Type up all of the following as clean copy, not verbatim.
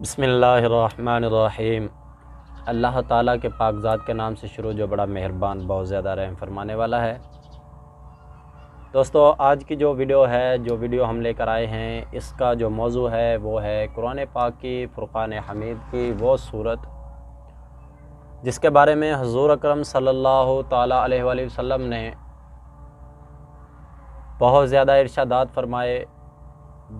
بسم اللہ الرحمن الرحیم۔ اللہ تعالیٰ کے پاک ذات کے نام سے شروع جو بڑا مہربان بہت زیادہ رحم فرمانے والا ہے۔ دوستو، آج کی جو ویڈیو ہم لے کر آئے ہیں، اس کا جو موضوع ہے وہ ہے قرآن پاک کی فرقان حمید کی وہ صورت جس کے بارے میں حضور اکرم صلی اللہ تعالیٰ علیہ وآلہ وسلم نے بہت زیادہ ارشادات فرمائے،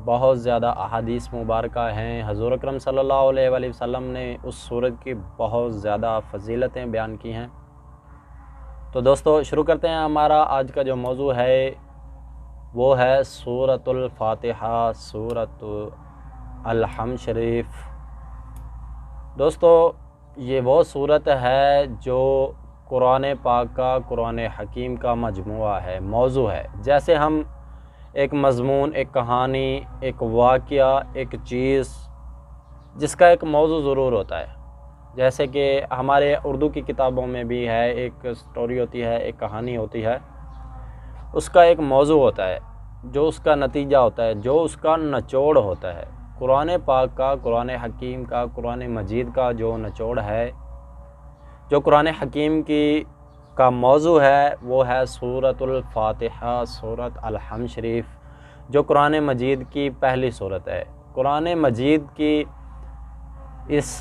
بہت زیادہ احادیث مبارکہ ہیں۔ حضور اکرم صلی اللہ علیہ وآلہ وسلم نے اس سورت کی بہت زیادہ فضیلتیں بیان کی ہیں۔ تو دوستو شروع کرتے ہیں۔ ہمارا آج کا جو موضوع ہے وہ ہے سورۃ الفاتحہ، سورۃ الحمد شریف۔ دوستو یہ وہ سورت ہے جو قرآن پاک کا، قرآن حکیم کا مجموعہ ہے، موضوع ہے۔ جیسے ہم ایک مضمون، ایک کہانی، ایک واقعہ، ایک چیز جس کا ایک موضوع ضرور ہوتا ہے، جیسے کہ ہمارے اردو کی کتابوں میں بھی ہے، ایک سٹوری ہوتی ہے، ایک کہانی ہوتی ہے، اس کا ایک موضوع ہوتا ہے، جو اس کا نتیجہ ہوتا ہے، جو اس کا نچوڑ ہوتا ہے۔ قرآن پاک کا، قرآن حکیم کا، قرآن مجید کا جو نچوڑ ہے، جو قرآن حکیم کا موضوع ہے وہ ہے سورۃ الفاتحہ، سورۃ الحمد شریف، جو قرآن مجید کی پہلی سورت ہے۔ قرآن مجید کی اس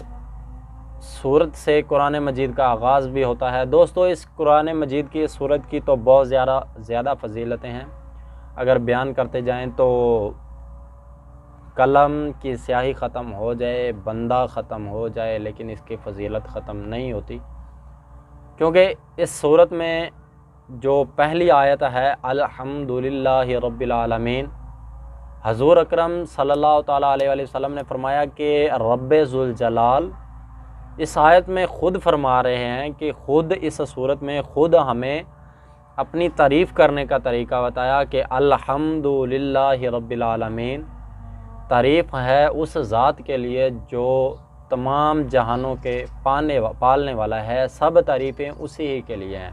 سورت سے قرآن مجید کا آغاز بھی ہوتا ہے۔ دوستو اس قرآن مجید کی سورت کی تو بہت زیادہ فضیلتیں ہیں، اگر بیان کرتے جائیں تو قلم کی سیاہی ختم ہو جائے، بندہ ختم ہو جائے، لیکن اس کی فضیلت ختم نہیں ہوتی، کیونکہ اس سورت میں جو پہلی آیت ہے الحمدللہ رب العالمین، حضور اکرم صلی اللہ تعالیٰ علیہ وآلہ وسلم نے فرمایا کہ رب ذوالجلال اس آیت میں خود فرما رہے ہیں کہ خود اس سورت میں خود ہمیں اپنی تعریف کرنے کا طریقہ بتایا کہ الحمدللہ رب العالمین، تعریف ہے اس ذات کے لیے جو تمام جہانوں کے پالنے والا ہے، سب تعریفیں اسی ہی کے لیے ہیں۔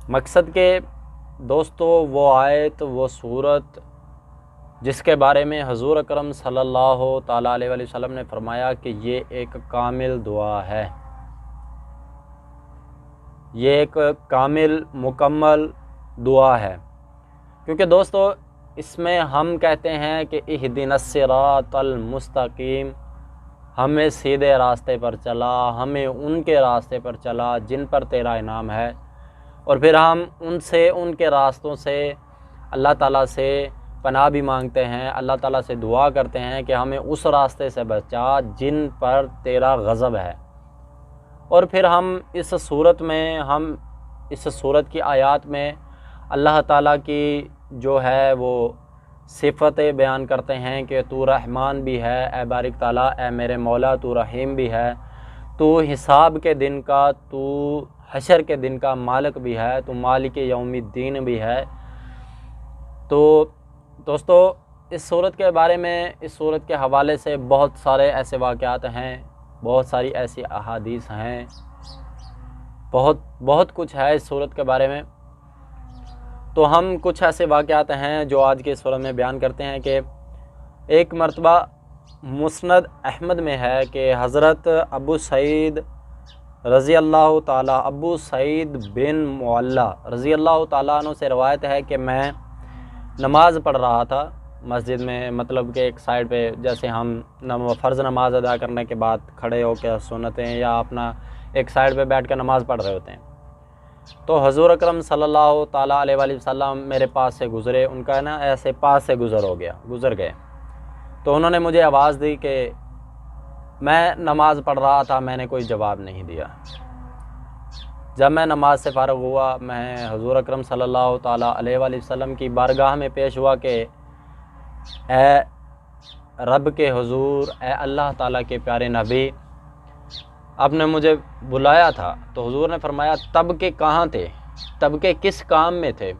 مقصد کہ دوستو وہ آیت، وہ سورت جس کے بارے میں حضور اکرم صلی اللہ تعالیٰ علیہ وآلہ وسلم نے فرمایا کہ یہ ایک کامل دعا ہے، یہ ایک کامل مکمل دعا ہے، کیونکہ دوستو اس میں ہم کہتے ہیں کہ اہدنا الصراط المستقیم، ہمیں سیدھے راستے پر چلا، ہمیں ان کے راستے پر چلا جن پر تیرا انعام ہے، اور پھر ہم ان کے راستوں سے اللہ تعالیٰ سے پناہ بھی مانگتے ہیں، اللہ تعالیٰ سے دعا کرتے ہیں کہ ہمیں اس راستے سے بچا جن پر تیرا غضب ہے۔ اور پھر ہم اس صورت کی آیات میں اللہ تعالیٰ کی جو ہے وہ صفتیں بیان کرتے ہیں کہ تو رحمان بھی ہے، اے بارک تعالیٰ، اے میرے مولا تو رحیم بھی ہے، تو حساب کے دن کا، تو حشر کے دن کا مالک بھی ہے، تو مالک یوم الدین بھی ہے۔ تو دوستو اس صورت کے بارے میں، اس صورت کے حوالے سے بہت سارے ایسے واقعات ہیں، بہت ساری ایسی احادیث ہیں، بہت کچھ ہے اس صورت کے بارے میں۔ تو ہم کچھ ایسے واقعات ہیں جو آج کے صورت میں بیان کرتے ہیں کہ ایک مرتبہ مسند احمد میں ہے کہ حضرت ابو سعید رضی اللہ تعالیٰ، ابو سعید بن معلیٰ رضی اللہ تعالیٰ عنہ سے روایت ہے کہ میں نماز پڑھ رہا تھا مسجد میں، مطلب کہ ایک سائیڈ پہ جیسے ہم فرض نماز ادا کرنے کے بعد کھڑے ہو کے سنتیں یا اپنا ایک سائیڈ پہ بیٹھ کے نماز پڑھ رہے ہوتے ہیں، تو حضور اکرم صلی اللہ تعالیٰ علیہ وآلہ وسلم میرے پاس سے گزرے، ان کا نا ایسے پاس سے گزر گئے، تو انہوں نے مجھے آواز دی کہ میں نماز پڑھ رہا تھا، میں نے کوئی جواب نہیں دیا۔ جب میں نماز سے فارغ ہوا، میں حضور اکرم صلی اللہ تعالیٰ علیہ وآلہ وسلم کی بارگاہ میں پیش ہوا کہ اے رب کے حضور، اے اللہ تعالیٰ کے پیارے نبی، آپ نے مجھے بلایا تھا۔ تو حضور نے فرمایا تب کہ کہاں تھے، تب کہ کس کام میں تھے؟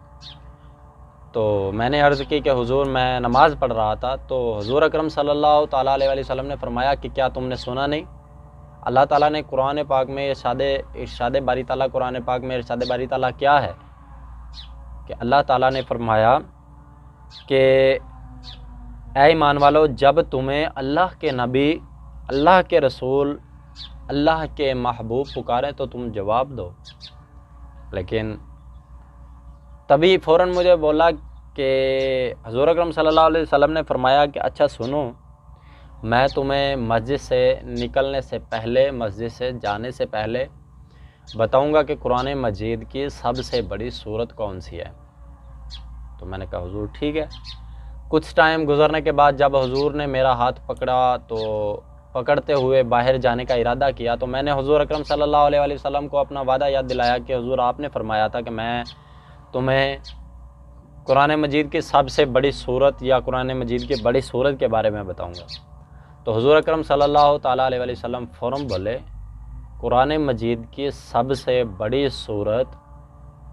تو میں نے عرض کی کہ حضور میں نماز پڑھ رہا تھا۔ تو حضور اکرم صلی اللہ تعالیٰ علیہ وآلہ وسلم نے فرمایا کہ کیا تم نے سنا نہیں؟ اللہ تعالیٰ نے قرآن پاک میں ارشاد باری تعالیٰ، قرآن پاک میں ارشاد باری تعالیٰ کیا ہے کہ اللہ تعالیٰ نے فرمایا کہ اے ایمان والو، جب تمہیں اللہ کے نبی اللہ کے رسول، اللہ کے محبوب پکاریں تو تم جواب دو۔ لیکن تبھی فوراً مجھے بولا کہ حضور اکرم صلی اللہ علیہ وسلم نے فرمایا کہ اچھا سنو، میں تمہیں مسجد سے نکلنے سے پہلے، مسجد سے جانے سے پہلے بتاؤں گا کہ قرآن مجید کی سب سے بڑی سورت کون سی ہے۔ تو میں نے کہا حضور ٹھیک ہے۔ کچھ ٹائم گزرنے کے بعد جب حضور نے میرا ہاتھ پکڑا تو پکڑتے ہوئے باہر جانے کا ارادہ کیا، تو میں نے حضور اکرم صلی اللہ علیہ وسلم کو اپنا وعدہ یاد دلایا کہ حضور آپ نے فرمایا تھا کہ میں تمہیں قرآن مجید کی سب سے بڑی سورت یا قرآن مجید کی بڑی سورت کے بارے میں بتاؤں گا۔ تو حضور اکرم صلی اللہ تعالیٰ علیہ وسلم فوراً بولے قرآن مجید کی سب سے بڑی سورت،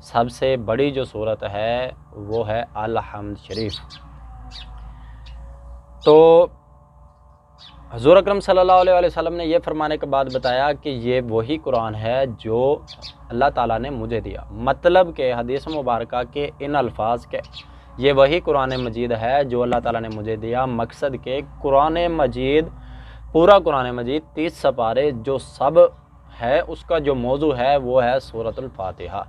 سب سے بڑی جو سورت ہے وہ ہے الحمد شریف۔ تو حضور اکرم صلی اللہ علیہ وسلم نے یہ فرمانے کے بعد بتایا کہ یہ وہی قرآن ہے جو اللہ تعالیٰ نے مجھے دیا، مطلب کہ حدیث مبارکہ کے ان الفاظ کے یہ وہی قرآن مجید ہے جو اللہ تعالیٰ نے مجھے دیا، مقصد کہ قرآن مجید، پورا قرآن مجید 30 سپارے جو سب ہے، اس کا جو موضوع ہے وہ ہے سورۃ الفاتحہ۔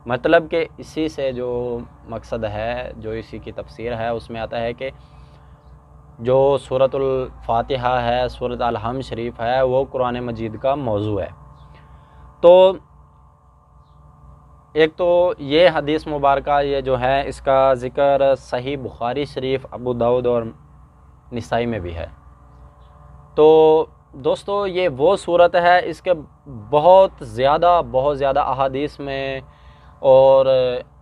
مطلب کہ اسی سے جو مقصد ہے، جو اسی کی تفسیر ہے، اس میں آتا ہے کہ جو سورۃ الفاتحہ ہے، سورۃ الحمد شریف ہے، وہ قرآن مجید کا موضوع ہے۔ تو ایک تو یہ حدیث مبارکہ یہ جو ہے اس کا ذکر صحیح بخاری شریف، ابو داؤد اور نسائی میں بھی ہے۔ تو دوستو یہ وہ صورت ہے، اس کے بہت زیادہ احادیث میں اور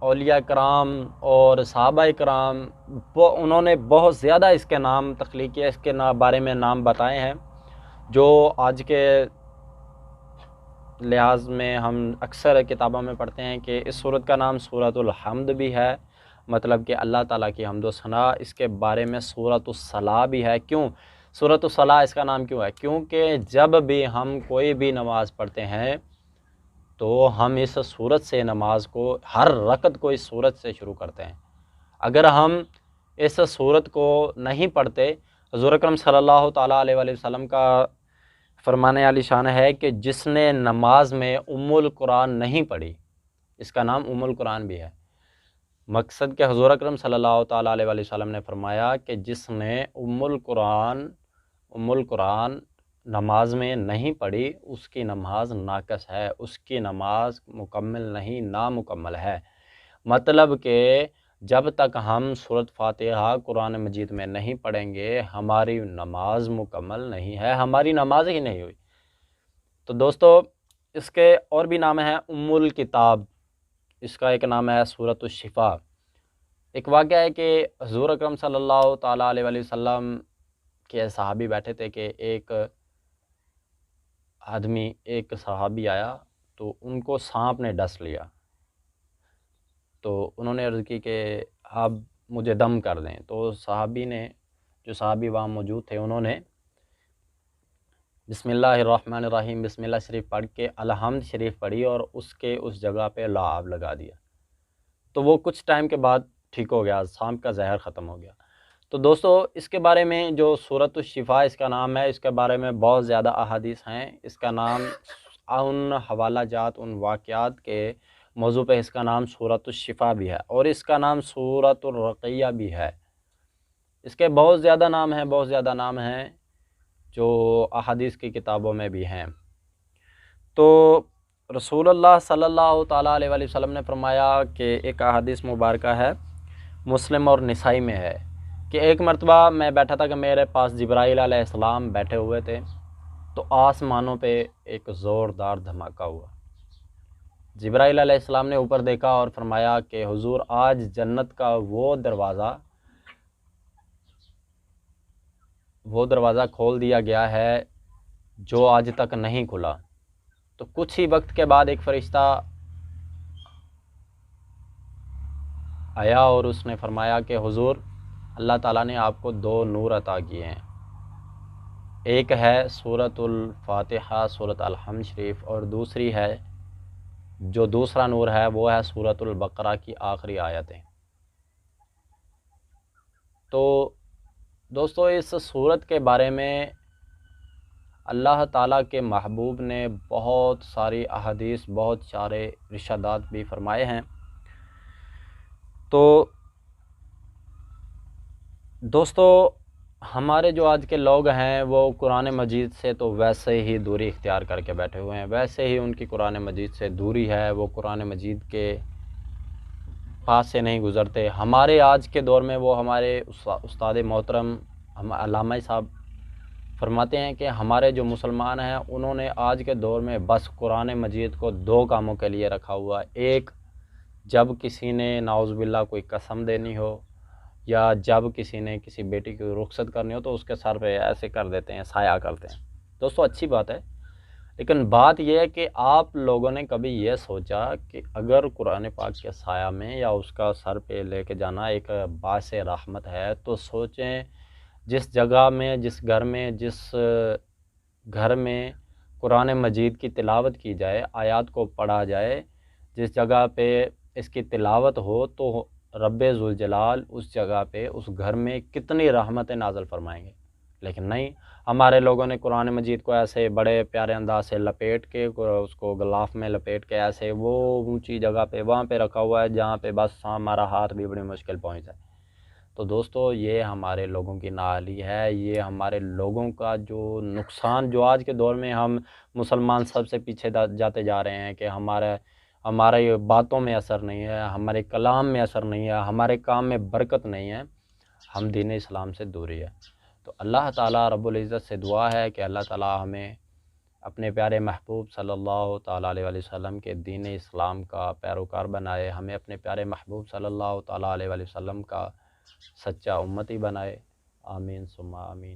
اولیاء کرام اور صحابہ کرام انہوں نے بہت زیادہ اس کے نام تخلیق کیا، اس کے بارے میں نام بتائے ہیں، جو آج کے لحاظ میں ہم اکثر کتابوں میں پڑھتے ہیں کہ اس سورت کا نام سورۃ الحمد بھی ہے، مطلب کہ اللہ تعالیٰ کی حمد و ثنا۔ اس کے بارے میں سورۃ الصلاح بھی ہے۔ کیوں سورۃ الصلاح اس کا نام کیوں ہے؟ کیونکہ جب بھی ہم کوئی بھی نماز پڑھتے ہیں تو ہم اس سورت سے نماز کو، ہر رکعت کو اس سورت سے شروع کرتے ہیں۔ اگر ہم اس سورت کو نہیں پڑھتے، حضور اکرم صلی اللہ تعالیٰ علیہ وسلم کا فرمانے عالی شان ہے کہ جس نے نماز میں ام القرآن نہیں پڑھی، اس کا نام ام القرآن بھی ہے۔ مقصد کہ حضور اکرم صلی اللہ تعالیٰ علیہ وسلم نے فرمایا کہ جس نے ام القرآن نماز میں نہیں پڑھی، اس کی نماز ناقص ہے، اس کی نماز مکمل نہیں، نامکمل ہے۔ مطلب کہ جب تک ہم سورۃ فاتحہ قرآن مجید میں نہیں پڑھیں گے، ہماری نماز مکمل نہیں ہے، ہماری نماز ہی نہیں ہوئی۔ تو دوستو اس کے اور بھی نام ہیں، ام الکتاب، اس کا ایک نام ہے سورۃ الشفا۔ ایک واقعہ ہے کہ حضور اکرم صلی اللہ تعالیٰ علیہ وسلم کے صحابی بیٹھے تھے کہ ایک صحابی آیا تو ان کو سانپ نے ڈس لیا، تو انہوں نے عرض کی کہ آپ مجھے دم کر دیں۔ تو جو صحابی وہاں موجود تھے، انہوں نے بسم اللہ الرحمن الرحیم، بسم اللہ شریف پڑھ کے الحمد شریف پڑھی اور اس جگہ پہ لعاب لگا دیا، تو وہ کچھ ٹائم کے بعد ٹھیک ہو گیا، سانپ کا زہر ختم ہو گیا۔ تو دوستو اس کے بارے میں جو سورۃ الشفا اس کا نام ہے، اس کے بارے میں بہت زیادہ احادیث ہیں۔ اس کا نام ان حوالہ جات، ان واقعات کے موضوع پہ اس کا نام سورۃ الشفا بھی ہے، اور اس کا نام سورۃ الرقیہ بھی ہے۔ اس کے بہت زیادہ نام ہیں جو احادیث کی کتابوں میں بھی ہیں۔ تو رسول اللہ صلی اللہ تعالیٰ علیہ وسلم نے فرمایا کہ ایک احادیث مبارکہ ہے، مسلم اور نسائی میں ہے، کہ ایک مرتبہ میں بیٹھا تھا کہ میرے پاس جبرائیل علیہ السلام بیٹھے ہوئے تھے، تو آسمانوں پہ ایک زوردار دھماکہ ہوا۔ جبرائیل علیہ السلام نے اوپر دیکھا اور فرمایا کہ حضور آج جنت کا وہ دروازہ کھول دیا گیا ہے جو آج تک نہیں کھلا۔ تو کچھ ہی وقت کے بعد ایک فرشتہ آیا اور اس نے فرمایا کہ حضور اللہ تعالیٰ نے آپ کو 2 نور عطا کیے ہیں، ایک ہے سورۃ الفاتحہ، سورۃ الحمد شریف، اور دوسری ہے، جو دوسرا نور ہے وہ ہے سورۃ البقرہ کی آخری آیتیں۔ تو دوستو اس سورت کے بارے میں اللہ تعالیٰ کے محبوب نے بہت ساری احادیث، بہت سارے ارشادات بھی فرمائے ہیں۔ تو دوستو، ہمارے جو آج کے لوگ ہیں وہ قرآن مجید سے تو ویسے ہی دوری اختیار کر کے بیٹھے ہوئے ہیں، ویسے ہی ان کی قرآن مجید سے دوری ہے، وہ قرآن مجید کے پاس سے نہیں گزرتے۔ ہمارے آج کے دور میں وہ ہمارے استاد محترم علامہ صاحب فرماتے ہیں کہ ہمارے جو مسلمان ہیں انہوں نے آج کے دور میں بس قرآن مجید کو دو کاموں کے لیے رکھا ہوا ہے۔ ایک، جب کسی نے نعوذ باللہ کوئی قسم دینی ہو یا جب کسی نے کسی بیٹی کی رخصت کرنی ہو تو اس کے سر پہ ایسے کر دیتے ہیں، سایہ کرتے ہیں۔ دوستو اچھی بات ہے، لیکن بات یہ ہے کہ آپ لوگوں نے کبھی یہ سوچا کہ اگر قرآن پاک کے سایہ میں یا اس کا سر پہ لے کے جانا ایک باعث رحمت ہے، تو سوچیں جس جگہ میں، جس گھر میں قرآن مجید کی تلاوت کی جائے، آیات کو پڑھا جائے، جس جگہ پہ اس کی تلاوت ہو، تو رب ذوالجلال اس جگہ پہ، اس گھر میں کتنی رحمتیں نازل فرمائیں گے۔ لیکن نہیں، ہمارے لوگوں نے قرآن مجید کو ایسے بڑے پیارے انداز سے لپیٹ کے، اس کو غلاف میں لپیٹ کے ایسے وہ اونچی جگہ پہ وہاں پہ رکھا ہوا ہے جہاں پہ بس ہمارا ہاتھ بھی بڑی مشکل پہنچ جائے۔ تو دوستو یہ ہمارے لوگوں کی نااہلی ہے، یہ ہمارے لوگوں کا جو نقصان، جو آج کے دور میں ہم مسلمان سب سے پیچھے جاتے جا رہے ہیں کہ ہمارے باتوں میں اثر نہیں ہے، ہمارے کلام میں اثر نہیں ہے، ہمارے کام میں برکت نہیں ہے، ہم دین اسلام سے دوری ہے۔ تو اللہ تعالیٰ رب العزت سے دعا ہے کہ اللہ تعالیٰ ہمیں اپنے پیارے محبوب صلی اللہ تعالیٰ علیہ وسلم کے دین اسلام کا پیروکار بنائے، ہمیں اپنے پیارے محبوب صلی اللہ تعالیٰ علیہ وسلم کا سچا امتی بنائے۔ آمین ثم آمین۔